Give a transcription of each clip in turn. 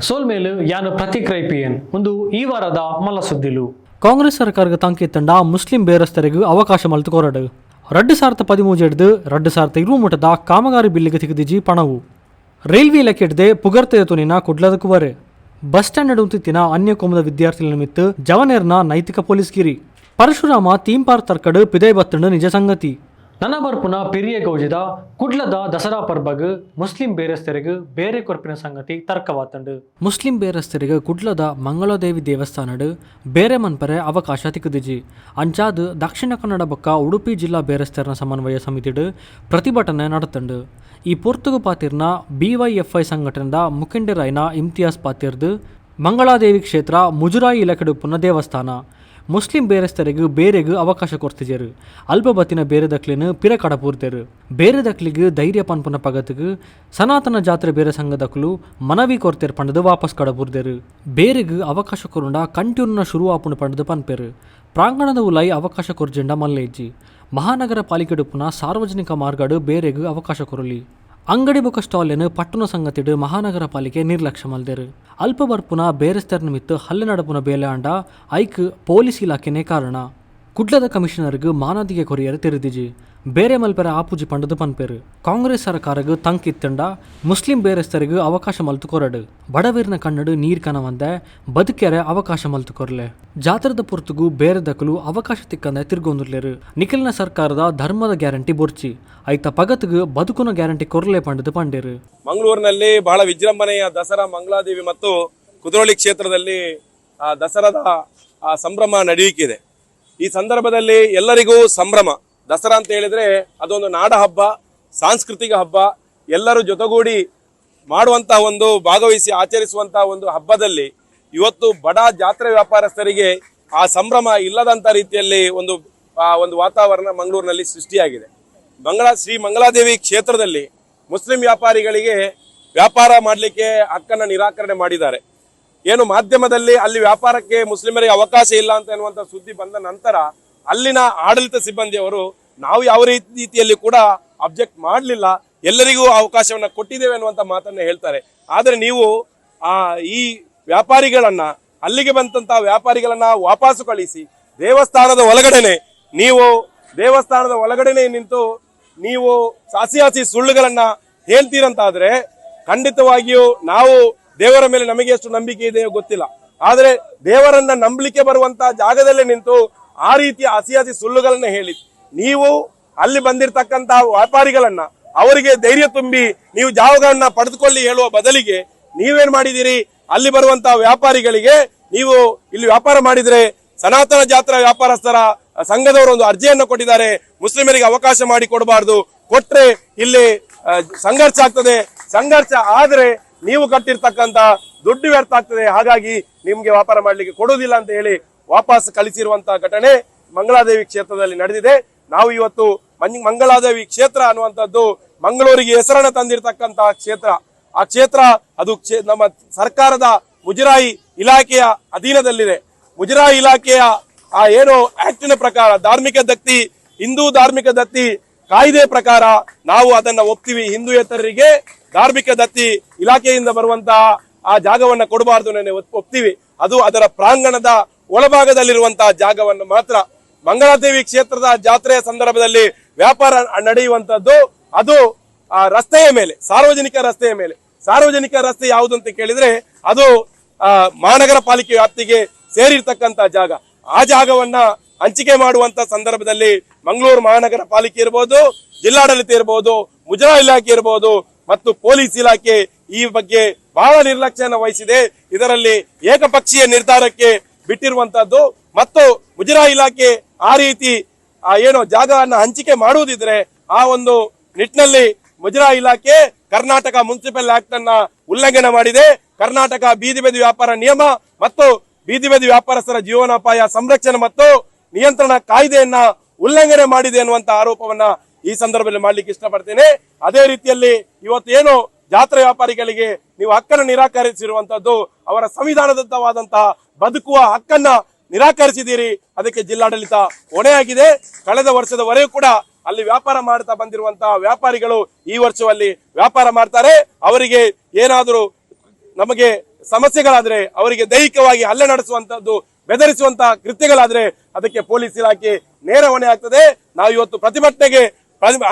ಸೋಲ್ಮೇಲು ಯಾನು ಪ್ರತಿಕ್ರಿಯಿಪಿಯನ್ ಒಂದು ಈ ವಾರದ ಮಲ್ಲ ಸುದ್ದಿಲು ಕಾಂಗ್ರೆಸ್ ಸರ್ಕಾರಕ್ಕೆ ತಂಕಿ ತಂಡ ಮುಸ್ಲಿಂ ಬೇರಸ್ತರಿಗೂ ಅವಕಾಶ ಮಲ್ತು ಕೋರಡು 2013 2020 ಕಾಮಗಾರಿ ಬಿಲ್ಲಿಗೆ ತೆಗೆದಿಜಿ ಪಣವು ರೈಲ್ವೆ ಇಲಾಖೆ ಪುಗರ್ತೆಯ ತುನಿನ ಕುಡ್ಲದಕ್ಕುವರೆ ಬಸ್ ಸ್ಟ್ಯಾಂಡ್ ಉಂತಿತ್ತಿನ ಅನ್ಯ ಕೋಮದ ವಿದ್ಯಾರ್ಥಿಗಳ ನಿಮಿತ್ತ ಜವನೇರ್ನ ನೈತಿಕ ಪೊಲೀಸ್ಗಿರಿ ಪರಶುರಾಮ ಥೀಮ್ ಪಾರ್ಕ್ ತರ್ಕಡು ಪಿದೈ ಬತ್ತಂಡು ನಿಜ ಸಂಗತಿ ನನ್ನ ಬರ್ಪುನ ಪಿರಿಯ ಗೌಜಿದ ಕುಡ್ಲದ ದಸರಾ ಪರ್ಬಗ್ ಮುಸ್ಲಿಂ ಬೇರಸ್ತರಿಗೆ ಬೇರೆ ಕೊರ್ಪಿನ ಸಂಗತಿ ತರ್ಕವಾತಂಡು ಮುಸ್ಲಿಂ ಬೇರಸ್ತರಿಗೆ ಕುಡ್ಲದ ಮಂಗಳದೇವಿ ದೇವಸ್ಥಾನಡು ಬೇರೆ ಮನ್ಪರೆ ಅವಕಾಶ ತಿಕ್ಕದಿಜಿ ಅಂಚಾದ್ ದಕ್ಷಿಣ ಕನ್ನಡ ಬೊಕ್ಕ ಉಡುಪಿ ಜಿಲ್ಲಾ ಬೇರಸ್ತರನ ಸಮನ್ವಯ ಸಮಿತಿಡು ಪ್ರತಿಭಟನೆ ನಡೆತಂಡು ಈ ಪೊರ್ತುಗು ಪಾತಿರ್ನ BYFI ಸಂಘಟನೆದ ಮುಖಂಡರಾಯ್ನ ಇಮ್ತಿಯಾಸ್ ಪಾತಿರ್ದು ಮಂಗಳಾದೇವಿ ಕ್ಷೇತ್ರ ಮುಜುರಾಯಿ ಇಲಾಖೆಡುಪ್ಪುನ ದೇವಸ್ಥಾನ ಮುಸ್ಲಿಂ ಬೇರೆಸ್ತರಿಗೂ ಬೇರೆಗೂ ಅವಕಾಶ ಕೊಡ್ತಿಜರು ಅಲ್ಪ ಬತ್ತಿನ ಬೇರೆ ದಕ್ಲಿನ ಪಿರ ಕಡಪೂರ್ತೆರು ಬೇರೆ ದಕ್ಲಿಗೆ ಧೈರ್ಯ ಪನ್ಪುನ ಪಗತಿಗೆ ಸನಾತನ ಜಾತ್ರೆ ಬೇರೆ ಸಂಘದಕ್ಕಲು ಮನವಿ ಕೊರ್ತೆರ್ ಪಂಡದು ವಾಪಸ್ ಕಡಪೂರ್ತೆರು ಬೇರೆಗೂ ಅವಕಾಶ ಕೊರುಂಡ ಕಂಟ್ಯೂರ್ನ ಶುರು ಆಪುಣ ಪಂಡದು ಪನ್ಪೆರು ಪ್ರಾಂಗಣದ ಉಲೈ ಅವಕಾಶ ಕೊರ್ಜೆಂಡ ಮಲ್ಲೇಜಿ ಮಹಾನಗರ ಪಾಲಿಕೆಡುಪ್ಪುನ ಸಾರ್ವಜನಿಕ ಮಾರ್ಗಡು ಬೇರೆಗೂ ಅವಕಾಶ ಕೊರಲಿ ಅಂಗಡಿ ಬೊಕ್ಕ ಸ್ಟಾಲಿನ ಪಟ್ಟಣ ಸಂಗತಿಡು ಮಹಾನಗರ ಪಾಲಿಕೆ ನಿರ್ಲಕ್ಷ್ಯ ಮಲ್ದೇರು ಅಲ್ಪ ಬರ್ಪುನ ಬೇರೆಸ್ತರ್ ನಿಮಿತ್ತ ಹಲ್ಲೆ ನಡಪುನ ಬೇಲೆ ಆಂಡ ಐಕ್ ಪೊಲೀಸ್ ಇಲಾಖೆನೇ ಕಾರಣ ಕುಡ್ಲದ ಕಮಿಷನರ್ಗೂ ಮಾನದಿಗೆ ಕೊರಿಯರು ತೆರೆದಿಜಿ ಬೇರೆ ಮಲ್ಪೆರ ಆಪುಜಿ ಪಂಡದು ಪನ್ಪೇರು ಕಾಂಗ್ರೆಸ್ ಸರ್ಕಾರಗೂ ತಂಕಿತ್ತಂಡ ಮುಸ್ಲಿಂ ಬೇರೆಸ್ತರಿಗೂ ಅವಕಾಶ ಮಲ್ತು ಕೊರಡು ಬಡವೀರ್ನ ಕನ್ನಡು ನೀರ್ ಕನವಂದೆ ಬದುಕೆರೆ ಅವಕಾಶ ಮಲ್ತು ಕೊರ್ಲೆ ಜಾತ್ರದ ಪುರ್ತುಗೂ ಬೇರೆ ದಕ್ಕಲು ಅವಕಾಶ ತಿಕ್ಕಂದೆ ತಿರ್ಗೊಂದುರ್ಲೇರು ನಿಖಿಲ್ನ ಸರ್ಕಾರದ ಧರ್ಮದ ಗ್ಯಾರಂಟಿ ಬೊರ್ಚಿ ಐತ ಪಗತ್ಗೂ ಬದುಕುನ ಗ್ಯಾರಂಟಿ ಕೊರ್ಲೆ ಪಂಡದು ಪಂಡೇರು ಮಂಗಳೂರಿನಲ್ಲಿ ಬಹಳ ವಿಜೃಂಭಣೆಯ ದಸರಾ ಮಂಗಳಾದೇವಿ ಮತ್ತು ಕುದ್ರೋಳಿ ಕ್ಷೇತ್ರದಲ್ಲಿ ದಸರಾದ ಸಂಭ್ರಮ ನಡೆಯುತ್ತಿದೆ. ಈ ಸಂದರ್ಭದಲ್ಲಿ ಎಲ್ಲರಿಗೂ ಸಂಭ್ರಮ. ದಸರಾ ಅಂತ ಹೇಳಿದ್ರೆ ಅದೊಂದು ನಾಡ ಹಬ್ಬ, ಸಾಂಸ್ಕೃತಿಕ ಹಬ್ಬ, ಎಲ್ಲರೂ ಜೊತೆಗೂಡಿ ಮಾಡುವಂತಹ ಒಂದು ಭಾಗವಹಿಸಿ ಆಚರಿಸುವಂತಹ ಒಂದು ಹಬ್ಬದಲ್ಲಿ ಇವತ್ತು ಬಡ ಜಾತ್ರೆ ವ್ಯಾಪಾರಸ್ಥರಿಗೆ ಆ ಸಂಭ್ರಮ ಇಲ್ಲದಂತ ರೀತಿಯಲ್ಲಿ ಒಂದು ವಾತಾವರಣ ಮಂಗಳೂರಿನಲ್ಲಿ ಸೃಷ್ಟಿಯಾಗಿದೆ. ಶ್ರೀ ಮಂಗಳಾದೇವಿ ಕ್ಷೇತ್ರದಲ್ಲಿ ಮುಸ್ಲಿಂ ವ್ಯಾಪಾರಿಗಳಿಗೆ ವ್ಯಾಪಾರ ಮಾಡಲಿಕ್ಕೆ ಹಕ್ಕನ್ನು ನಿರಾಕರಣೆ ಮಾಡಿದ್ದಾರೆ. ಏನು ಮಾಧ್ಯಮದಲ್ಲಿ ಅಲ್ಲಿ ವ್ಯಾಪಾರಕ್ಕೆ ಮುಸ್ಲಿಮರಿಗೆ ಅವಕಾಶ ಇಲ್ಲ ಅಂತ ಎನ್ನುವಂತ ಸುದ್ದಿ ಬಂದ ನಂತರ ಅಲ್ಲಿನ ಆಡಳಿತ ಸಿಬ್ಬಂದಿಯವರು ನಾವು ಯಾವ ರೀತಿಯಲ್ಲಿ ಕೂಡ ಅಬ್ಜೆಕ್ಟ್ ಮಾಡಲಿಲ್ಲ, ಎಲ್ಲರಿಗೂ ಅವಕಾಶವನ್ನ ಕೊಟ್ಟಿದ್ದೇವೆ ಅನ್ನುವಂತ ಮಾತನ್ನ ಹೇಳ್ತಾರೆ. ಆದರೆ ನೀವು ಈ ವ್ಯಾಪಾರಿಗಳನ್ನ ಅಲ್ಲಿಗೆ ಬಂದಂತಹ ವ್ಯಾಪಾರಿಗಳನ್ನ ವಾಪಸ್ಸು ಕಳಿಸಿ ದೇವಸ್ಥಾನದ ಒಳಗಡೆನೆ ನಿಂತು ನೀವು ಸಾಸಿ ಸುಳ್ಳುಗಳನ್ನ ಹೇಳ್ತೀರಂತಾದ್ರೆ ಖಂಡಿತವಾಗಿಯೂ ನಾವು ದೇವರ ಮೇಲೆ ನಮಗೆ ಎಷ್ಟು ನಂಬಿಕೆ ಇದೆಯೋ ಗೊತ್ತಿಲ್ಲ, ಆದ್ರೆ ದೇವರನ್ನ ನಂಬಲಿಕ್ಕೆ ಬರುವಂತಹ ಜಾಗದಲ್ಲೇ ನಿಂತು ಆ ರೀತಿಯ ಹಸಿ ಸುಳ್ಳುಗಳನ್ನ ಹೇಳಿ ನೀವು ಅಲ್ಲಿ ಬಂದಿರತಕ್ಕಂತಹ ವ್ಯಾಪಾರಿಗಳನ್ನ ಅವರಿಗೆ ಧೈರ್ಯ ತುಂಬಿ ನೀವು ಜಾಗವನ್ನ ಪಡೆದುಕೊಳ್ಳಿ ಹೇಳುವ ಬದಲಿಗೆ ನೀವೇನ್ ಮಾಡಿದಿರಿ, ಅಲ್ಲಿ ಬರುವಂತಹ ವ್ಯಾಪಾರಿಗಳಿಗೆ ನೀವು ಇಲ್ಲಿ ವ್ಯಾಪಾರ ಮಾಡಿದ್ರೆ ಸನಾತನ ಜಾತ್ರಾ ವ್ಯಾಪಾರಸ್ಥರ ಸಂಘದವರು ಒಂದು ಅರ್ಜಿಯನ್ನು ಕೊಟ್ಟಿದ್ದಾರೆ, ಮುಸ್ಲಿಮರಿಗೆ ಅವಕಾಶ ಮಾಡಿ ಕೊಡಬಾರ್ದು, ಕೊಟ್ರೆ ಇಲ್ಲಿ ಸಂಘರ್ಷ ಆಗ್ತದೆ, ಸಂಘರ್ಷ ಆದ್ರೆ ನೀವು ಕಟ್ಟಿರ್ತಕ್ಕಂತ ದುಡ್ಡು ವ್ಯರ್ಥ ಆಗ್ತದೆ, ಹಾಗಾಗಿ ನಿಮ್ಗೆ ವ್ಯಾಪಾರ ಮಾಡ್ಲಿಕ್ಕೆ ಕೊಡುವುದಿಲ್ಲ ಅಂತ ಹೇಳಿ ವಾಪಸ್ ಕಳಿಸಿರುವಂತಹ ಘಟನೆ ಮಂಗಳಾದೇವಿ ಕ್ಷೇತ್ರದಲ್ಲಿ ನಡೆದಿದೆ. ನಾವು ಇವತ್ತು ಮಂಗಳಾದೇವಿ ಕ್ಷೇತ್ರ ಅನ್ನುವಂಥದ್ದು ಮಂಗಳೂರಿಗೆ ಹೆಸರನ್ನ ತಂದಿರತಕ್ಕಂತಹ ಕ್ಷೇತ್ರ. ಆ ಕ್ಷೇತ್ರ ಅದು ನಮ್ಮ ಸರ್ಕಾರದ ಮುಜರಾಯಿ ಇಲಾಖೆಯ ಅಧೀನದಲ್ಲಿದೆ. ಮುಜರಾಯಿ ಇಲಾಖೆಯ ಏನು ಆಕ್ಟಿನ ಪ್ರಕಾರ ಹಿಂದೂ ಧಾರ್ಮಿಕ ದತ್ತಿ ಕಾಯ್ದೆ ಪ್ರಕಾರ ನಾವು ಅದನ್ನ ಒಪ್ತೀವಿ. ಹಿಂದೂಯೇತರರಿಗೆ ಧಾರ್ಮಿಕ ದತ್ತಿ ಇಲಾಖೆಯಿಂದ ಬರುವಂತಹ ಆ ಜಾಗವನ್ನ ಕೊಡಬಾರ್ದು ಒಪ್ತೀವಿ. ಅದು ಅದರ ಪ್ರಾಂಗಣದ ಒಳಭಾಗದಲ್ಲಿರುವಂತಹ ಜಾಗವನ್ನು ಮಾತ್ರ. ಮಂಗಳಾದೇವಿ ಕ್ಷೇತ್ರದ ಜಾತ್ರೆಯ ಸಂದರ್ಭದಲ್ಲಿ ವ್ಯಾಪಾರ ನಡೆಯುವಂತದ್ದು ಅದು ರಸ್ತೆಯ ಮೇಲೆ, ಸಾರ್ವಜನಿಕ ರಸ್ತೆ ಯಾವುದು ಅಂತ ಕೇಳಿದ್ರೆ ಅದು ಮಹಾನಗರ ಪಾಲಿಕೆ ವ್ಯಾಪ್ತಿಗೆ ಸೇರಿರ್ತಕ್ಕಂತ ಜಾಗ. ಆ ಜಾಗವನ್ನ ಹಂಚಿಕೆ ಮಾಡುವಂತ ಸಂದರ್ಭದಲ್ಲಿ ಮಂಗಳೂರು ಮಹಾನಗರ ಪಾಲಿಕೆ ಇರಬಹುದು, ಜಿಲ್ಲಾಡಳಿತ ಇರಬಹುದು, ಮುಜರಾಯಿ ಇಲಾಖೆ ಇರಬಹುದು ಮತ್ತು ಪೊಲೀಸ್ ಇಲಾಖೆ ಈ ಬಗ್ಗೆ ಬಹಳ ನಿರ್ಲಕ್ಷ್ಯನ ವಹಿಸಿದೆ. ಇದರಲ್ಲಿ ಏಕಪಕ್ಷೀಯ ನಿರ್ಧಾರಕ್ಕೆ ಬಿಟ್ಟಿರುವಂತದ್ದು ಮತ್ತು ಮುಜರಾಯಿ ಇಲಾಖೆ ಆ ರೀತಿ ಏನು ಜಾಗವನ್ನ ಹಂಚಿಕೆ ಮಾಡುವುದಿದ್ರೆ ಆ ಒಂದು ನಿಟ್ಟಿನಲ್ಲಿ ಮುಜರಾಯಿ ಇಲಾಖೆ ಕರ್ನಾಟಕ ಮುನ್ಸಿಪಲ್ ಆಕ್ಟ್ ಅನ್ನ ಉಲ್ಲಂಘನೆ ಮಾಡಿದೆ. ಕರ್ನಾಟಕ ಬೀದಿ ಬದಿ ವ್ಯಾಪಾರ ನಿಯಮ ಮತ್ತು ಬೀದಿ ಬದಿ ವ್ಯಾಪಾರಸ್ಥರ ಜೀವನೋಪಾಯ ಸಂರಕ್ಷಣೆ ಮತ್ತು ನಿಯಂತ್ರಣ ಕಾಯ್ದೆಯನ್ನ ಉಲ್ಲಂಘನೆ ಮಾಡಿದೆ ಅನ್ನುವಂತ ಆರೋಪವನ್ನ ಈ ಸಂದರ್ಭದಲ್ಲಿ ಮಾಡ್ಲಿಕ್ಕೆ ಇಷ್ಟಪಡ್ತೇನೆ. ಅದೇ ರೀತಿಯಲ್ಲಿ ಇವತ್ತು ಏನು ಜಾತ್ರೆ ವ್ಯಾಪಾರಿಗಳಿಗೆ ನೀವು ಹಕ್ಕನ್ನು ನಿರಾಕರಿಸಿರುವಂತದ್ದು ಅವರ ಸಂವಿಧಾನದತ್ತವಾದಂತಹ ಬದುಕುವ ಹಕ್ಕನ್ನ ನಿರಾಕರಿಸಿದ್ದೀರಿ. ಅದಕ್ಕೆ ಜಿಲ್ಲಾಡಳಿತ ಹೊಣೆಯಾಗಿದೆ. ಕಳೆದ ವರ್ಷದವರೆಗೂ ಕೂಡ ಅಲ್ಲಿ ವ್ಯಾಪಾರ ಮಾಡ್ತಾ ಬಂದಿರುವಂತಹ ವ್ಯಾಪಾರಿಗಳು ಈ ವರ್ಷದಲ್ಲಿ ವ್ಯಾಪಾರ ಮಾಡ್ತಾರೆ. ಅವರಿಗೆ ಏನಾದರೂ ನಮಗೆ ಸಮಸ್ಯೆಗಳಾದ್ರೆ, ಅವರಿಗೆ ದೈಹಿಕವಾಗಿ ಹಲ್ಲೆ ನಡೆಸುವಂತದ್ದು, ಬೆದರಿಸುವಂತಹ ಕೃತ್ಯಗಳಾದ್ರೆ ಅದಕ್ಕೆ ಪೊಲೀಸ್ ಇಲಾಖೆ ನೇರ ಹೊಣೆ ಆಗ್ತದೆ. ನಾವು ಇವತ್ತು ಪ್ರತಿಭಟನೆಗೆ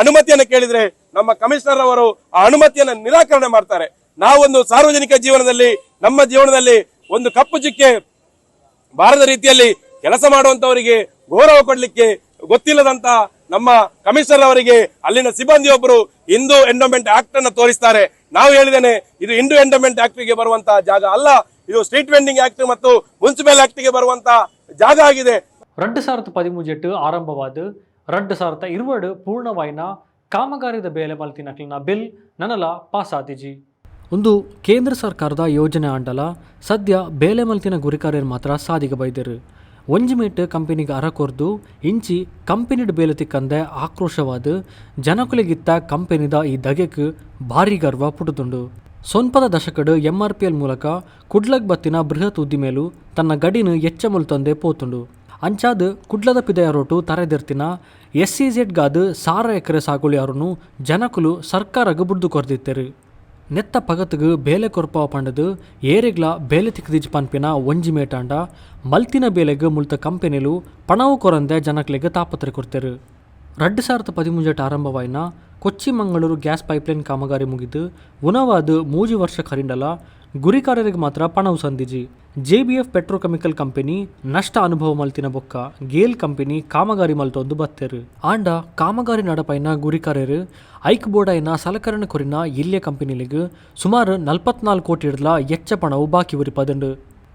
ಅನುಮತಿಯನ್ನು ಕೇಳಿದ್ರೆ ನಮ್ಮ ಕಮಿಷನರ್ ಅವರು ಆ ಅನುಮತಿಯನ್ನು ನಿರಾಕರಣೆ ಮಾಡ್ತಾರೆ. ನಾವೊಂದು ಸಾರ್ವಜನಿಕ ಜೀವನದಲ್ಲಿ, ನಮ್ಮ ಜೀವನದಲ್ಲಿ ಒಂದು ಕಪ್ಪು ಚುಕ್ಕೆ ಬಾರದ ರೀತಿಯಲ್ಲಿ ಕೆಲಸ ಮಾಡುವಂತವರಿಗೆ ಗೌರವ ಕೊಡ್ಲಿಕ್ಕೆ ಗೊತ್ತಿಲ್ಲದಂತ ನಮ್ಮ ಕಮಿಷನರ್ ಅವರಿಗೆ ಅಲ್ಲಿನ ಸಿಬ್ಬಂದಿಯೊಬ್ಬರು ಹಿಂದೂ ಎಂಡೋಮೆಂಟ್ ಆಕ್ಟ್ ಅನ್ನು ತೋರಿಸ್ತಾರೆ. ನಾವು ಹೇಳಿದ್ದೇನೆ, ಇದು ಹಿಂದೂ ಎಂಡೋಮೆಂಟ್ ಆಕ್ಟ್ ಗೆ ಬರುವಂತಹ ಜಾಗ ಅಲ್ಲ, ಇದು ಸ್ಟ್ರೀಟ್ ವೆಂಡಿಂಗ್ ಆಕ್ಟ್ ಮತ್ತು ಮುನ್ಸಿಪಲ್ ಆಕ್ಟ್ ಗೆ ಬರುವಂತಹ ಜಾಗ ಆಗಿದೆ. 2013 ಆರಂಭವಾದ 2020 ಪೂರ್ಣವಾಯಿನ ಕಾಮಗಾರಿದ ಬೇಲೆ ಮಲ್ತಿನಕ್ಲಿನ ಬಿಲ್ ನನಲ ಪಾಸ್ ಆದಿಜಿ. ಒಂದು ಕೇಂದ್ರ ಸರ್ಕಾರದ ಯೋಜನೆ ಆಂಡಲ ಸದ್ಯ ಬೇಲೆ ಮಲ್ತಿನ ಗುರಿಕಾರ್ಯರು ಮಾತ್ರ ಸಾಧಿಗೆ ಬೈದರು. ಒಂಜಿಮೇಟ್ ಕಂಪನಿಗೆ ಅರಕೊರ್ದು ಇಂಚಿ ಕಂಪನಿಡ್ ಬೇಲೆ ತಿಕ್ಕಂದೆ ಆಕ್ರೋಶವಾದ ಜನಕುಲಿಗಿತ್ತ ಕಂಪನಿದ ಈ ದಗೆಕ್ ಭಾರಿ ಗರ್ವ ಪುಟುದುಂಡು. ಸೊನ್ಪದ ದಶಕಡ್ MRPL ಮೂಲಕ ಕುಡ್ಲಗ್ ಬತ್ತಿನ ಬೃಹತ್ ಉದ್ದಿಮೇಲು ತನ್ನ ಗಡಿನ ಎಚ್ಚ ಮುಲ್ತೊಂದೆ ಪೋತುಂಡು. ಅಂಚಾದ್ ಕುಡ್ಲದ ಪಿದೆಯರೋಟು ತರೆದಿರ್ತಿನ SEZ ಗಾದ 1000 ಎಕರೆ ಸಾಗುಳಿಯಾರನು ಜನಕುಲು ಸರ್ಕಾರಗ ಬುಡ್ದು ಕೊರ್ದಿತ್ತರು. ನೆತ್ತ ಪಗತ್ಗೆ ಬೇಲೆ ಕೊರ್ಪಾವ ಪಂಡದು ಏರೆಗ್ಲ ಬೇಲೆ ತಿಕ್ಕದಿಜ್ ಪನ್ಪಿನ ಒಂಜಿ ಮೇಟಾಂಡ ಮಲ್ತಿನ ಬೇಲೆಗೆ ಮುಲ್ತ ಕಂಪೆನಿಲು ಪಣವು ಕೊರಂದೆ ಜನಕ್ಲೆಗೆ ತಾಪತ್ರೆ ಕೊಡ್ತರು. 2013 ಆರಂಭವಾಯಿನ ಕೊಚ್ಚಿ ಮಂಗಳೂರು ಗ್ಯಾಸ್ ಪೈಪ್ಲೈನ್ ಕಾಮಗಾರಿ ಮುಗಿದು ಉನವಾದ 3 ವರ್ಷ ಕರಿಂಡಲ ಗುರಿಕಾರರಿಗೆ ಮಾತ್ರ ಪಣವು ಸಂದಿಜಿ. JBF ಪೆಟ್ರೋಕೆಮಿಕಲ್ ಕಂಪನಿ ನಷ್ಟ ಅನುಭವ ಮಲ್ತಿನ ಬೊಕ್ಕ ಗೇಲ್ ಕಂಪನಿ ಕಾಮಗಾರಿ ಮಲ್ತೊಂದು ಬತ್ತೆರು. ಆಂಡ ಕಾಮಗಾರಿ ನಡಪೈನ ಗುರಿಕಾರರು ಐಕ್ ಬೋರ್ಡೈನ ಸಲಕರಣ ಕೊರಿನ ಇಲ್ಲೆ ಕಂಪನಿಲಿಗೆ ಸುಮಾರು 44 ಕೋಟಿ ಇಡ್ಲ ಎಚ್ಚ ಪಣವು ಬಾಕಿ ಉರಿಪದಂಡು.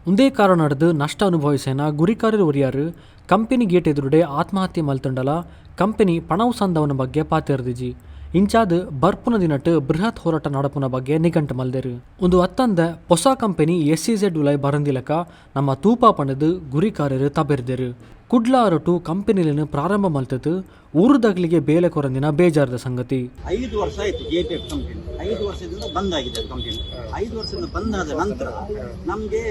ಒಂದೇ ಕಾರಣ ನಡೆದು ನಷ್ಟ ಅನುಭವಿಸೇನ ಗುರಿಕಾರರು ಒರಿಯಾರು ಕಂಪನಿ ಗೇಟ್ ಎದುರುಡೆ ಆತ್ಮಹತ್ಯೆ ಮಲ್ತಂಡಲ ಕಂಪನಿ ಪಣವು ಸಂದವನ ಬಗ್ಗೆ ಪಾತೆರ್ದಿಜಿ. ಇಂಚಾದ ಬರ್ಪುನ ದಿನಟ್ ಬೃಹತ್ ಹೋರಾಟ ನಡಪುನ ಬಗ್ಗೆ ನಿಘಂಟು ಮಲ್ದೇರು. ಒಂದು ಹತ್ತಂದ ಹೊಸ ಕಂಪನಿ SEZ ಉಲೈ ಬರಂದಿಲಕ ನಮ್ಮ ತೂಪ ಪಣದು ಗುರಿಕಾರರು ತಬೆರ್ದೇರು. ಕುಡ್ಲ ಅರಟು ಕಂಪನಿಲಿನ ಪ್ರಾರಂಭ ಮಲ್ತದ್ದು ಊರುದಗ್ಲಿಗೆ ಬೇಲೆ ಕೊರಂದಿನ ಬೇಜಾರದ ಸಂಗತಿ. 5 ವರ್ಷ ಆಯಿತು JPF ಕಂಪನಿ, 5 ವರ್ಷದಿಂದ ಬಂದ್ ಆಗಿದೆ ಕಂಪನಿ. 5 ವರ್ಷದಿಂದ ಬಂದಾದ ನಂತರ ನಮಗೆ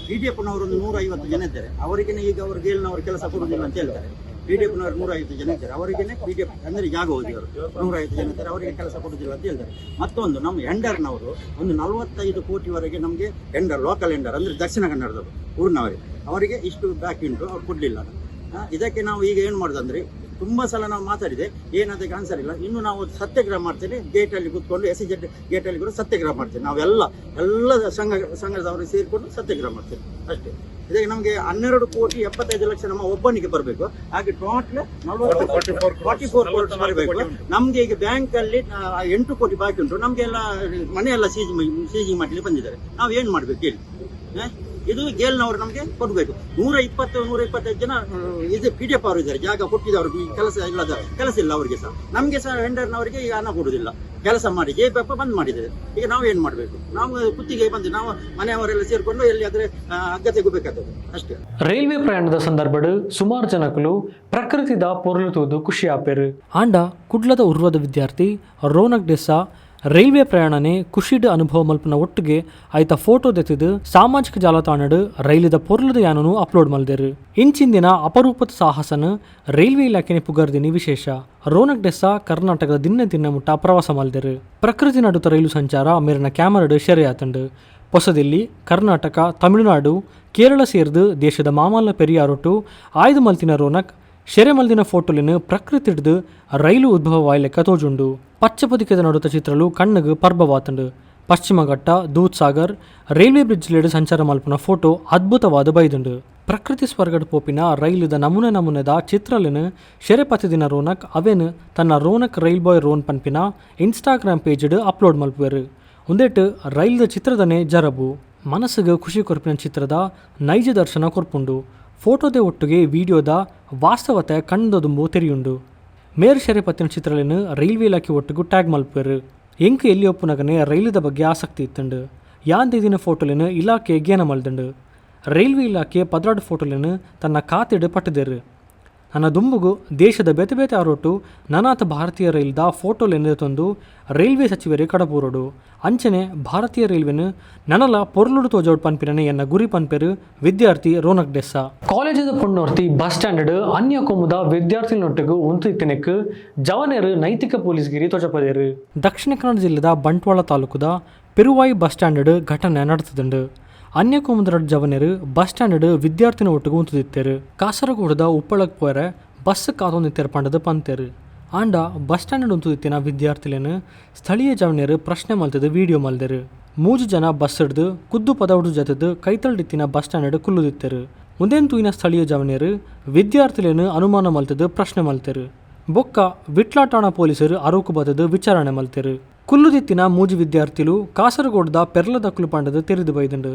PDFನವರು ಒಂದು 150 ಜನ ಇದ್ದಾರೆ. ಅವರಿಗೆ ಈಗ ಅವರು ಗೇಲ್ನವರು ಕೆಲಸ ಕೊಡುವುದಿಲ್ಲ ಅಂತ ಹೇಳ್ತಾರೆ. PDFನವರು 150 ಜನ ಇದ್ದಾರೆ. ಅವರಿಗೆ PDF ಅಂದರೆ ಜಾಗ ಹೋಗಿವರು 150 ಜನ ಇದ್ದಾರೆ. ಅವರಿಗೆ ಕೆಲಸ ಕೊಡುವುದಿಲ್ಲ ಅಂತ ಹೇಳ್ತಾರೆ. ಮತ್ತೊಂದು ನಮ್ಮ ಎಂಡರ್ನವರು ಒಂದು 45 ಕೋಟಿವರೆಗೆ ನಮಗೆ ಎಂಡರ್, ಲೋಕಲ್ ಎಂಡರ್ ಅಂದರೆ ದಕ್ಷಿಣ ಕನ್ನಡದವರು ಊರಿನವರಿಗೆ, ಅವರಿಗೆ ಇಷ್ಟು ಬಾಕಿ ಉಂಟು, ಅವ್ರು ಕೊಡಲಿಲ್ಲ. ಇದಕ್ಕೆ ನಾವು ಈಗ ಏನು ಮಾಡೋದಂದ್ರೆ, ತುಂಬ ಸಲ ನಾವು ಮಾತಾಡಿದೆ, ಏನದಕ್ಕೆ ಆನ್ಸರ್ ಇಲ್ಲ. ಇನ್ನು ನಾವು ಸತ್ಯಾಗ್ರಹ ಮಾಡ್ತೇನೆ, ಗೇಟಲ್ಲಿ ಕೂತ್ಕೊಂಡು SEZ ಗೇಟಲ್ಲಿ ಕೂಡ ಸತ್ಯಾಗ್ರಹ ಮಾಡ್ತೇನೆ. ನಾವೆಲ್ಲ ಸಂಘದವರು ಸೇರಿಕೊಂಡು ಸತ್ಯಾಗ್ರಹ ಮಾಡ್ತೇವೆ ಅಷ್ಟೇ. ಇದಕ್ಕೆ ನಮಗೆ 12 ಕೋಟಿ 75 ಲಕ್ಷ ನಮ್ಮ ಒಬ್ಬನಿಗೆ ಬರಬೇಕು. ಹಾಗೆ ಟೋಟಲ್ 44 ಕೋಟಿ ಬರಬೇಕು. ನಮಗೆ ಈಗ ಬ್ಯಾಂಕಲ್ಲಿ 8 ಕೋಟಿ ಬಾಕಿ ಉಂಟು. ನಮಗೆಲ್ಲ ಮನೆಯೆಲ್ಲ ಸೀಜಿಂಗ್ ಮಾಡಲಿಕ್ಕೆ ಬಂದಿದ್ದಾರೆ. ನಾವು ಏನು ಮಾಡಬೇಕು ಹೇಳಿ? ಇದು ಗೇಲ್ನವರು ನಮಗೆ ಕೊಡಬೇಕು. 125 ಜನ ಇದು PDF ಅವರು ಇದ್ದಾರೆ, ಜಾಗ ಕೊಟ್ಟಿದ್ದವರು, ಕೆಲಸ ಇಲ್ಲ ಅವರಿಗೆ ಸಹ. ನಮಗೆ ಸಹ ವೆಂಡರ್ನವರಿಗೆ ಈಗ ಹಣ ಕೊಡುವುದಿಲ್ಲ, ಕೆಲಸ ಮಾಡಿ JPF ಬಂದ್ ಮಾಡಿದ್ದಾರೆ. ಈಗ ನಾವು ಏನು ಮಾಡಬೇಕು? ನಾವು ಕುತ್ತಿಗೆ ಬಂದು ನಾವು ಮನೆಯವರೆಲ್ಲ ಸೇರಿಕೊಂಡು ಎಲ್ಲಿಯಾದ್ರೆ ಅಗತ್ಯಗೋಬೇಕಾಗ್ತದೆ ಅಷ್ಟೇ. ರೈಲ್ವೆ ಪ್ರಯಾಣದ ಸಂದರ್ಭಡ್ ಸುಮಾರು ಜನಕಲು ಪ್ರಕೃತಿದ ಪೊರ್ಲು ತೂದು ಖುಷಿ ಆಪೇರು. ಆಂಡ ಕುಡ್ಲದ ಉರ್ವದ ವಿದ್ಯಾರ್ಥಿ ರೋನಕ್ ಡೆಸ್ಸಾ ರೈಲ್ವೆ ಪ್ರಯಾಣನೆ ಖುಷಿಡ್ ಅನುಭವ ಮಲ್ಪನ ಒಟ್ಟಿಗೆ ಆಯ್ತ ಫೋಟೋ ದೆತ್ತಿದು ಸಾಮಾಜಿಕ ಜಾಲತಾಣಡ್ ರೈಲಿದ ಪೊರ್ಲದ ಯಾನನು ಅಪ್ಲೋಡ್ ಮಲ್ದೇರು. ಇಂಚಿಂದಿನ ಅಪರೂಪದ ಸಾಹಸನ ರೈಲ್ವೆ ಇಲಾಖೆನೆ ಪುಗರ್ದಿನಿ ವಿಶೇಷ. ರೋನಕ್ ಡೆಸ್ಸಾ ಕರ್ನಾಟಕದ ದಿನ ಮುಟ್ಟ ಪ್ರವಾಸ ಮಲ್ದೇರು. ಪ್ರಕೃತಿ ನಡುತ್ತ ರೈಲು ಸಂಚಾರ ಮೇರಿನ ಕ್ಯಾಮರಡ್ ಶೆರೆಯಾತಂಡು. ಹೊಸದಿಲ್ಲಿ, ಕರ್ನಾಟಕ, ತಮಿಳುನಾಡು, ಕೇರಳ ಸೇರಿದು ದೇಶದ ಮಾಮಲ್ಲ ಪೆರಿಯಾರೊಟ್ಟು ಆಯ್ದು ಮಲ್ತಿನ ರೋನಕ್ ಶೆರೆ ಮಲ್ದಿನ ಫೋಟೋಲಿನ ಪ್ರಕೃತಿ ಹಿಡ್ದು ರೈಲು ಉದ್ಭವ ವಾಯ್ಲೆಕ್ಕ ತೋಜುಂಡು. ಪಚ್ಚಪದಿಕದ ನಡುತ್ತ ಚಿತ್ರಲು ಕಣ್ಣಗೆ ಪರ್ಬವಾತಂಡು. ಪಶ್ಚಿಮ ಘಟ್ಟ, ದೂದ್ ಸಾಗರ್, ರೈಲ್ವೆ ಬ್ರಿಡ್ಜ್ಲೆಡ್ ಸಂಚಾರ ಮಲ್ಪನ ಫೋಟೋ ಅದ್ಭುತವಾದ ಬೈದುಂಡು. ಪ್ರಕೃತಿ ಸ್ವರ್ಗಡ್ ಪೋಪಿನ ರೈಲುದ ನಮೂನೆದ ಚಿತ್ರಲಿನ ಶೆರೆ ಪತ್ತಿದಿನ ರೋನಕ್ ಅವೇನು ತನ್ನ ರೋನಕ್ ರೈಲ್ ಬಾಯ್ ರೋನ್ ಪನ್ಪಿನ ಇನ್ಸ್ಟಾಗ್ರಾಮ್ ಪೇಜ್ಡ್ ಅಪ್ಲೋಡ್ ಮಲ್ಪುವೆರು. ಒಂದೇಟು ರೈಲ್ದ ಚಿತ್ರದನೇ ಜರಬು ಮನಸ್ಸಿಗೆ ಖುಷಿ ಕೊರ್ಪಿನ ಚಿತ್ರದ ನೈಜ ದರ್ಶನ ಕೊರ್ಪುಂಡು. ಫೋಟೋದೆ ಒಟ್ಟಿಗೆ ವಿಡಿಯೋದ ವಾಸ್ತವತೆ ಕಣ್ಣದುಂಬು ತೆರೆಯುಂಡು. ಮೇರ್ ಶೆರೆ ಪತ್ತಿನ ಚಿತ್ರಲಿನ ರೈಲ್ವೆ ಇಲಾಖೆ ಒಟ್ಟಿಗೂ ಟ್ಯಾಗ್ ಮಲ್ಪುವೆರು. ಎಂಕ್ ಎಲ್ಲಿ ಒಪ್ಪುನಗನೆ ರೈಲದ ಬಗ್ಗೆ ಆಸಕ್ತಿ ಇತ್ತಂಡು. ಯಾಂದಿನ ಫೋಟೋಲಿನ ಇಲಾಖೆ ಗೇನ ಮಲ್ದಂಡು. ರೈಲ್ವೆ ಇಲಾಖೆ 16 ಫೋಟೋಲಿನ ತನ್ನ ಖಾತೆಡ್ ಪಟ್ಟದೇರು. ನನ್ನ ದುಂಬುಗು ದೇಶದ ಬೇತೆ ಆರೋಟು ನನಾಥ ಭಾರತೀಯ ರೈಲ್ದ ಫೋಟೋಲೆಂದು ತಂದು ರೈಲ್ವೆ ಸಚಿವರೇ ಕಡಪೂರೋಡು. ಅಂಚನೆ ಭಾರತೀಯ ರೈಲ್ವೆನು ನನಲ ಪೊರ್ಲುಡು ತೋಜೋಡ್ ಪನ್ಪಿರನೆ ಎನ್ನ ಗುರಿ ಪನ್ಪೆರು ವಿದ್ಯಾರ್ಥಿ ರೋನಕ್ ಡೆಸ್ಸಾ. ಕಾಲೇಜದ ಪುಣ್ಣೋರ್ತಿ ಬಸ್ ಸ್ಟ್ಯಾಂಡ್ ಅನ್ಯ ಕೊಮ್ಮುದ ವಿದ್ಯಾರ್ಥಿನೊಟ್ಟಿಗೂ ಒಂದು ಇತ್ತಿನಕ್ಕೆ ಜವನೇರು ನೈತಿಕ ಪೊಲೀಸ್ಗಿರಿ ತೋಜಪದೇರು. ದಕ್ಷಿಣ ಕನ್ನಡ ಜಿಲ್ಲೆದ ಬಂಟ್ವಾಳ ತಾಲೂಕುದ ಪೆರುವಾಯಿ ಬಸ್ ಸ್ಟ್ಯಾಂಡ್ ಘಟನೆ ನಡೆತದುಂಡು. ಅನ್ಯಕ್ಕೂ ಮುಂದರ ಜವನೇರು ಬಸ್ ಸ್ಟ್ಯಾಂಡ್ ವಿದ್ಯಾರ್ಥಿನ ಒಟ್ಟಿಗೆ ಉಂತುದಿತ್ತೇರು. ಕಾಸರಗೋಡದ ಉಪ್ಪಳಕ್ಕೆ ಪೋರೆ ಬಸ್ ಕಾತೊಂದಿತ್ತೇರು ಪಂಡದು ಪಂತೇರು. ಆಂಡ ಬಸ್ ಸ್ಟ್ಯಾಂಡ್ ಉಂತುದಿತ್ತಿನ ವಿದ್ಯಾರ್ಥಿಲೇನು ಸ್ಥಳೀಯ ಜವನೇರು ಪ್ರಶ್ನೆ ಮಲ್ತದು ವಿಡಿಯೋ ಮಲ್ದೇರು. 3 ಜನ ಬಸ್ ಹಿಡ್ದು ಕುದ್ದು ಪದವಡು ಜತದು ಕೈತಲ್ಡಿತ್ತಿನ ಬಸ್ ಸ್ಟ್ಯಾಂಡ್ ಕುಲ್ಲುದಿತ್ತೇರು. ಮುಂದೇನು ತೂಯಿನ ಸ್ಥಳೀಯ ಜವನೇರು ವಿದ್ಯಾರ್ಥಿಲೇನು ಅನುಮಾನ ಮಲ್ತದು ಪ್ರಶ್ನೆ ಮಲ್ತೇರು. ಬೊಕ್ಕ ವಿಟ್ಲಾಟಾಣ ಪೊಲೀಸರು ಅರುಕು ಬದದು ವಿಚಾರಣೆ ಮಲ್ತೇರು. ಕುಲ್ಲುದಿತ್ತಿನ 3 ವಿದ್ಯಾರ್ಥಿಲು ಕಾಸರಗೋಡದ ಪೆರ್ಲದಕ್ಕಲು ಪಂಡದು ತೆರೆದು ಬೈದುಂಡು.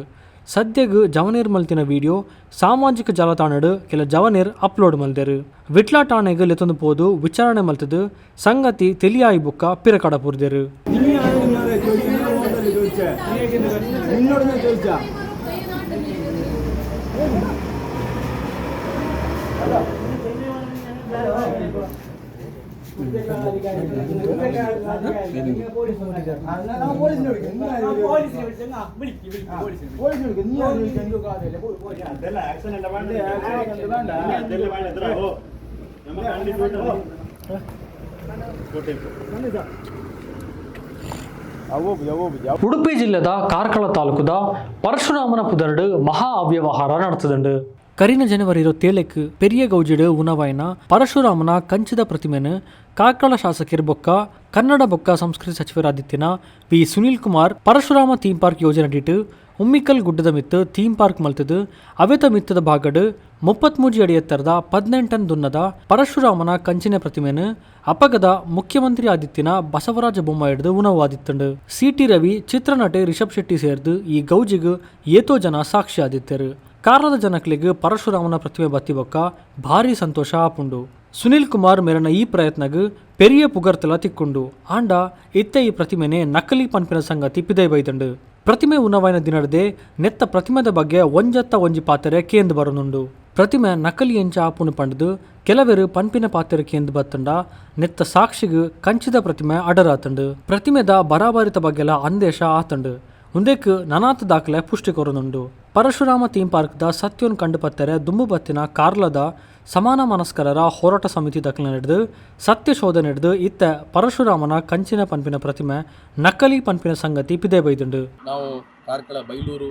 ಸದ್ಯಗ್ ಜವನೇರ್ ಮಲ್ತಿನ ವಿಡಿಯೋ ಸಾಮಾಜಿಕ ಜಾಲತಾಣಡ್ ಕೆಲ ಜವನೇರ್ ಅಪ್ಲೋಡ್ ಮಲ್ದೇರು. ವಿಟ್ಲಾಟಾಣೆಗೆ ಲೆತ್ತೊಂದು ಪೋದು ವಿಚಾರಣೆ ಮಲ್ತದು ಸಂಗತಿ ತಿಳಿಯಾಯಿ ಬುಕ್ಕ ಪಿರಕಡ ಪುರ್ದೇರು. ಉಡುಪಿ ಜಿಲ್ಲೆದ ಕಾರ್ಕಳ ತಾಲೂಕುದ ಪರಶುರಾಮನ ಪುದರ್ಡ್ ಮಹಾ ಅವ್ಯವಹಾರ ನಡೆತದುಂಡು. ಕರಿನ ಜನವರಿ 27 ಪೆರಿಯ ಗೌಜಿಡ್ ಉನವಾಯಿನ ಪರಶುರಾಮನ ಕಂಚಿದ ಪ್ರತಿಮೆನು ಕಾರ್ಕಳ ಶಾಸಕರು ಬೊಕ್ಕ ಕನ್ನಡ ಬೊಕ್ಕ ಸಂಸ್ಕೃತಿ ಸಚಿವರಾದಿತ್ತಿನ V Sunil Kumar Parashurama theme park ಯೋಜನೆ ಅಡಿಟ್ ಉಮ್ಮಿಕಲ್ ಗುಡ್ಡದ ಮಿತ್ತು ಥೀಮ್ ಪಾರ್ಕ್ ಮಲ್ತದು ಅವೆತ ಮಿತ್ತದ ಭಾಗಡ್ 33 ಅಡಿ ಎತ್ತರದ 18 ಟನ್ ದುನ್ನದ ಪರಶುರಾಮನ ಕಂಚಿನ ಪ್ರತಿಮೆನು ಅಪಗದ ಮುಖ್ಯಮಂತ್ರಿ ಆದಿತ್ತಿನ ಬಸವರಾಜ ಬೊಮ್ಮಾಯಿ ಹಿಡಿದು ಉನವಾದಿತ್ತಂಡು. ಸಿಟಿ ರವಿ ಚಿತ್ರನಟಿ ರಿಷಬ್ ಶೆಟ್ಟಿ ಸೇರ್ದು ಈ ಗೌಜಿಗ್ ಏತೋ ಜನ ಸಾಕ್ಷಿ ಆದಿತ್ತರು. ಕಾರಣದ ಜನಕ್ಲಿಗೆ ಪರಶುರಾಮನ ಪ್ರತಿಮೆ ಬತ್ತಿ ಬೊಕ್ಕ ಭಾರಿ ಸಂತೋಷ ಆಪುಂಡು. ಸುನೀಲ್ ಕುಮಾರ್ ಮೇರನ ಈ ಪ್ರಯತ್ನಗ್ ಪೆರಿಯ ಪುಗರ್ತಲ ತಿಕ್ಕೊಂಡು ಆಂಡ ಇತ್ತ ಈ ಪ್ರತಿಮೆನೆ ನಕಲಿ ಪನ್ಪಿನ ಸಂಗತಿ ಪಿದೈ ಬೈದಂಡು. ಪ್ರತಿಮೆ ಉನವಾಯಿನ ದಿನಡದೆ ನೆತ್ತ ಪ್ರತಿಮೆದ ಬಗ್ಗೆ ಒಂಜತ್ತ ಒಂಜಿ ಪಾತ್ರೆ ಕೇಂದು ಬರನುಂಡು. ಪ್ರತಿಮೆ ನಕಲಿ ಎಂಚ ಆಪುನು ಪಂಡದು ಕೆಲವೆರು ಪನ್ಪಿನ ಪಾತ್ರೆ ಕೇಂದು ಬತ್ತಂಡ ನೆತ್ತ ಸಾಕ್ಷಿಗ್ ಕಂಚಿದ ಪ್ರತಿಮೆ ಅಡರಾತಂಡು. ಪ್ರತಿಮೆದ ಬರಾಬರಿತ ಬಗ್ಗೆಲ ಅಂದೇಶ ಆತಂಡು. ಮುಂದೆಕ್ ನನಾತ್ ದಾಖಲೆ ಪುಷ್ಟಿ ಕೊರನುಂಡು. ಪರಶುರಾಮ ಥೀಮ್ ಪಾರ್ಕ್ದ ಸತ್ಯೋನ್ ಕಂಡು ಪತ್ತರೆ ದುಂಬು ಬತ್ತಿನ ಕಾರ್ಲದ ಸಮಾನ ಮನಸ್ಕರರ ಹೋರಾಟ ಸಮಿತಿ ದಾಖಲೆ ನಡೆದು ಸತ್ಯ ಶೋಧ ನಡೆದು ಇತ್ತ ಪರಶುರಾಮನ ಕಂಚಿನ ಪನ್ಪಿನ ಪ್ರತಿಮೆ ನಕಲಿ ಪನ್ಪಿನ ಸಂಗತಿ ಪಿದೆ ಬೈದುಂಡು. ನಾವು ಕಾರ್ಕಳ ಬೈಲೂರು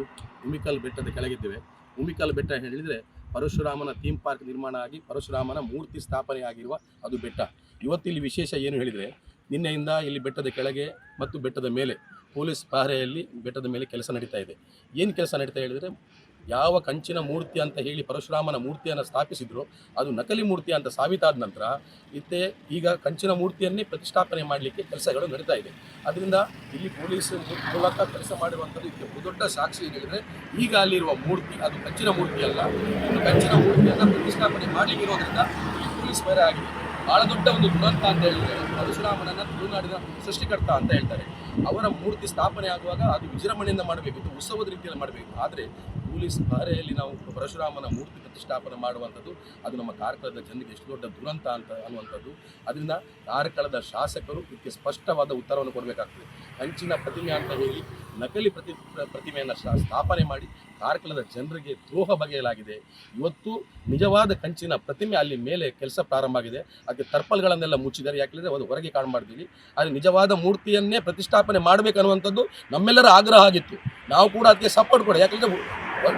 ಉಮಿಕಲ್ ಬೆಟ್ಟದ ಕೆಳಗಿದ್ದೇವೆ. ಉಮಿಕಲ್ ಬೆಟ್ಟ ಹೇಳಿದರೆ ಪರಶುರಾಮನ ಥೀಮ್ ಪಾರ್ಕ್ ನಿರ್ಮಾಣ ಆಗಿ ಪರಶುರಾಮನ ಮೂರ್ತಿ ಸ್ಥಾಪನೆ ಆಗಿರುವ ಅದು ಬೆಟ್ಟ. ಇವತ್ತಿಲ್ಲಿ ವಿಶೇಷ ಏನು ಹೇಳಿದರೆ ನಿನ್ನೆಯಿಂದ ಇಲ್ಲಿ ಬೆಟ್ಟದ ಕೆಳಗೆ ಮತ್ತು ಬೆಟ್ಟದ ಮೇಲೆ ಪೊಲೀಸ್ ಪಹರೆಯಲ್ಲಿ ಬೆಟ್ಟದ ಮೇಲೆ ಕೆಲಸ ನಡೀತಾ ಇದೆ. ಏನು ಕೆಲಸ ನಡೀತಾ ಹೇಳಿದರೆ ಯಾವ ಕಂಚಿನ ಮೂರ್ತಿ ಅಂತ ಹೇಳಿ ಪರಶುರಾಮನ ಮೂರ್ತಿಯನ್ನು ಸ್ಥಾಪಿಸಿದ್ರು ಅದು ನಕಲಿ ಮೂರ್ತಿ ಅಂತ ಸಾಬೀತಾದ ನಂತರ ಈಗ ಕಂಚಿನ ಮೂರ್ತಿಯನ್ನೇ ಪ್ರತಿಷ್ಠಾಪನೆ ಮಾಡಲಿಕ್ಕೆ ಕೆಲಸಗಳು ನಡೀತಾ ಇದೆ. ಅದರಿಂದ ಇಲ್ಲಿ ಪೊಲೀಸ್ ಮೂಲಕ ಕೆಲಸ ಮಾಡಿರುವಂಥದ್ದು ಇದಕ್ಕೆ ದೊಡ್ಡ ಸಾಕ್ಷಿ ಏನು ಹೇಳಿದರೆ ಈಗ ಅಲ್ಲಿರುವ ಮೂರ್ತಿ ಅದು ಕಂಚಿನ ಮೂರ್ತಿ ಅಲ್ಲ, ಇನ್ನು ಕಂಚಿನ ಮೂರ್ತಿಯನ್ನು ಪ್ರತಿಷ್ಠಾಪನೆ ಮಾಡಲಿಕ್ಕಿರೋದ್ರಿಂದ ಇಲ್ಲಿ ಪೊಲೀಸ್ ಬೇರೆ ಆಗಿದೆ. ಭಾಳ ದೊಡ್ಡ ಒಂದು ದುರಂತ ಅಂತ ಹೇಳಿದರೆ ಪರಶುರಾಮನನ್ನು ತುಳುನಾಡಿನ ಸೃಷ್ಟಿಕರ್ತ ಅಂತ ಹೇಳ್ತಾರೆ. ಅವರ ಮೂರ್ತಿ ಸ್ಥಾಪನೆ ಆಗುವಾಗ ಅದು ವಿಜೃಂಭಣೆಯಿಂದ ಮಾಡಬೇಕಿತ್ತು, ಉತ್ಸವದ ರೀತಿಯಲ್ಲಿ ಮಾಡಬೇಕು. ಆದರೆ ಪೊಲೀಸ್ ಪಹರೆಯಲ್ಲಿ ನಾವು ಪರಶುರಾಮನ ಮೂರ್ತಿ ಪ್ರತಿಷ್ಠಾಪನೆ ಮಾಡುವಂಥದ್ದು ಅದು ನಮ್ಮ ಕಾರ್ಕಳದ ಜನರಿಗೆ ಎಷ್ಟು ದೊಡ್ಡ ದುರಂತ ಅಂತ ಅನ್ನುವಂಥದ್ದು. ಅದರಿಂದ ಕಾರ್ಕಳದ ಶಾಸಕರು ಇದಕ್ಕೆ ಸ್ಪಷ್ಟವಾದ ಉತ್ತರವನ್ನು ಕೊಡಬೇಕಾಗ್ತದೆ. ಕಂಚಿನ ಪ್ರತಿಮೆ ಅಂತ ಹೇಳಿ ನಕಲಿ ಪ್ರತಿಮೆಯನ್ನು ಸ್ಥಾಪನೆ ಮಾಡಿ ಕಾರ್ಕಳದ ಜನರಿಗೆ ದ್ರೋಹ ಬಗೆಯಲಾಗಿದೆ. ಇವತ್ತು ನಿಜವಾದ ಕಂಚಿನ ಪ್ರತಿಮೆ ಅಲ್ಲಿ ಮೇಲೆ ಕೆಲಸ ಪ್ರಾರಂಭ ಆಗಿದೆ. ಅದಕ್ಕೆ ತರ್ಪಲ್ಗಳನ್ನೆಲ್ಲ ಮುಚ್ಚಿದ್ದಾರೆ. ಯಾಕೆಂದರೆ ಅದು ಹೊರಗೆ ಕಾಣಬಾರ್ದು. ಆದರೆ ನಿಜವಾದ ಮೂರ್ತಿಯನ್ನೇ ಪ್ರತಿಷ್ಠಾಪನೆ ಮಾಡಬೇಕನ್ನುವಂಥದ್ದು ನಮ್ಮೆಲ್ಲರ ಆಗ್ರಹ ಆಗಿತ್ತು. ನಾವು ಕೂಡ ಅದಕ್ಕೆ ಸಪೋರ್ಟ್ ಕೊಡ. ಯಾಕೆಂದರೆ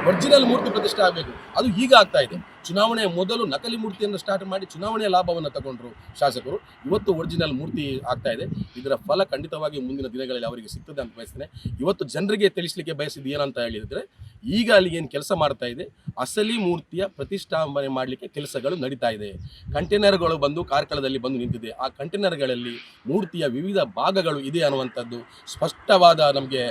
ಒರಿಜಿನಲ್ ಮೂರ್ತಿ ಪ್ರತಿಷ್ಠೆ ಆಗಬೇಕು. ಅದು ಈಗ ಆಗ್ತಾ ಇದೆ. ಚುನಾವಣೆಯ ಮೊದಲು ನಕಲಿ ಮೂರ್ತಿಯನ್ನು ಸ್ಟಾರ್ಟ್ ಮಾಡಿ ಚುನಾವಣೆಯ ಲಾಭವನ್ನು ತಗೊಂಡ್ರು ಶಾಸಕರು. ಇವತ್ತು ಒರಿಜಿನಲ್ ಮೂರ್ತಿ ಆಗ್ತಾ ಇದೆ. ಇದರ ಫಲ ಖಂಡಿತವಾಗಿ ಮುಂದಿನ ದಿನಗಳಲ್ಲಿ ಅವರಿಗೆ ಸಿಗ್ತದೆ ಅಂತ ಬಯಸ್ತೇನೆ. ಇವತ್ತು ಜನರಿಗೆ ತಿಳಿಸಲಿಕ್ಕೆ ಬಯಸಿದ್ದು ಏನಂತ ಹೇಳಿದರೆ ಈಗ ಅಲ್ಲಿ ಏನು ಕೆಲಸ ಮಾಡ್ತಾ ಇದೆ ಅಸಲಿ ಮೂರ್ತಿಯ ಪ್ರತಿಷ್ಠಾಪನೆ ಮಾಡಲಿಕ್ಕೆ ಕೆಲಸಗಳು ನಡೀತಾ ಇದೆ. ಕಂಟೈನರ್ಗಳು ಬಂದು ಕಾರ್ಕಳದಲ್ಲಿ ಬಂದು ನಿಂತಿದೆ. ಆ ಕಂಟೈನರ್ಗಳಲ್ಲಿ ಮೂರ್ತಿಯ ವಿವಿಧ ಭಾಗಗಳು ಇದೆ ಅನ್ನುವಂಥದ್ದು ಸ್ಪಷ್ಟವಾದ ನಮಗೆ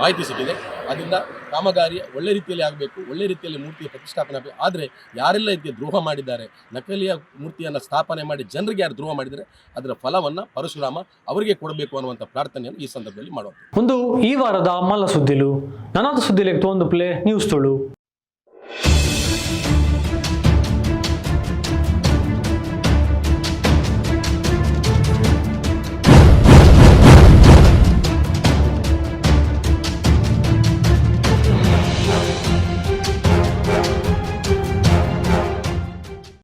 ಮಾಹಿತಿ ಸಿಕ್ಕಿದೆ. ಅದರಿಂದ ಕಾಮಗಾರಿ ಒಳ್ಳೆ ರೀತಿಯಲ್ಲಿ ಆಗಬೇಕು, ಒಳ್ಳೆ ರೀತಿಯಲ್ಲಿ ಮೂರ್ತಿಯ ಪ್ರತಿಷ್ಠಾಪನೆ ಆಗಬೇಕು. ಆದರೆ ಯಾರೆಲ್ಲ ಇದಕ್ಕೆ ದ್ರೋಹ ಮಾಡಿದ್ದಾರೆ, ನಕಲಿಯ ಮೂರ್ತಿಯನ್ನು ಸ್ಥಾಪನೆ ಮಾಡಿ ಜನರಿಗೆ ಯಾರು ದ್ರೋಹ ಮಾಡಿದರೆ ಅದರ ಫಲವನ್ನು ಪರಶುರಾಮ ಅವರಿಗೆ ಕೊಡಬೇಕು ಅನ್ನುವಂಥ ಪ್ರಾರ್ಥನೆಯನ್ನು ಈ ಸಂದರ್ಭದಲ್ಲಿ ಮಾಡುವ ಒಂದು ಈ ವಾರದ ಮಲ್ಲ ಸುದ್ದಿಲು ನನಾದ ಸುದ್ದಿಲೆಗೆ ತೋಂದು ಪ್ಲೇ ನ್ಯೂಸ್ ತೊಳು.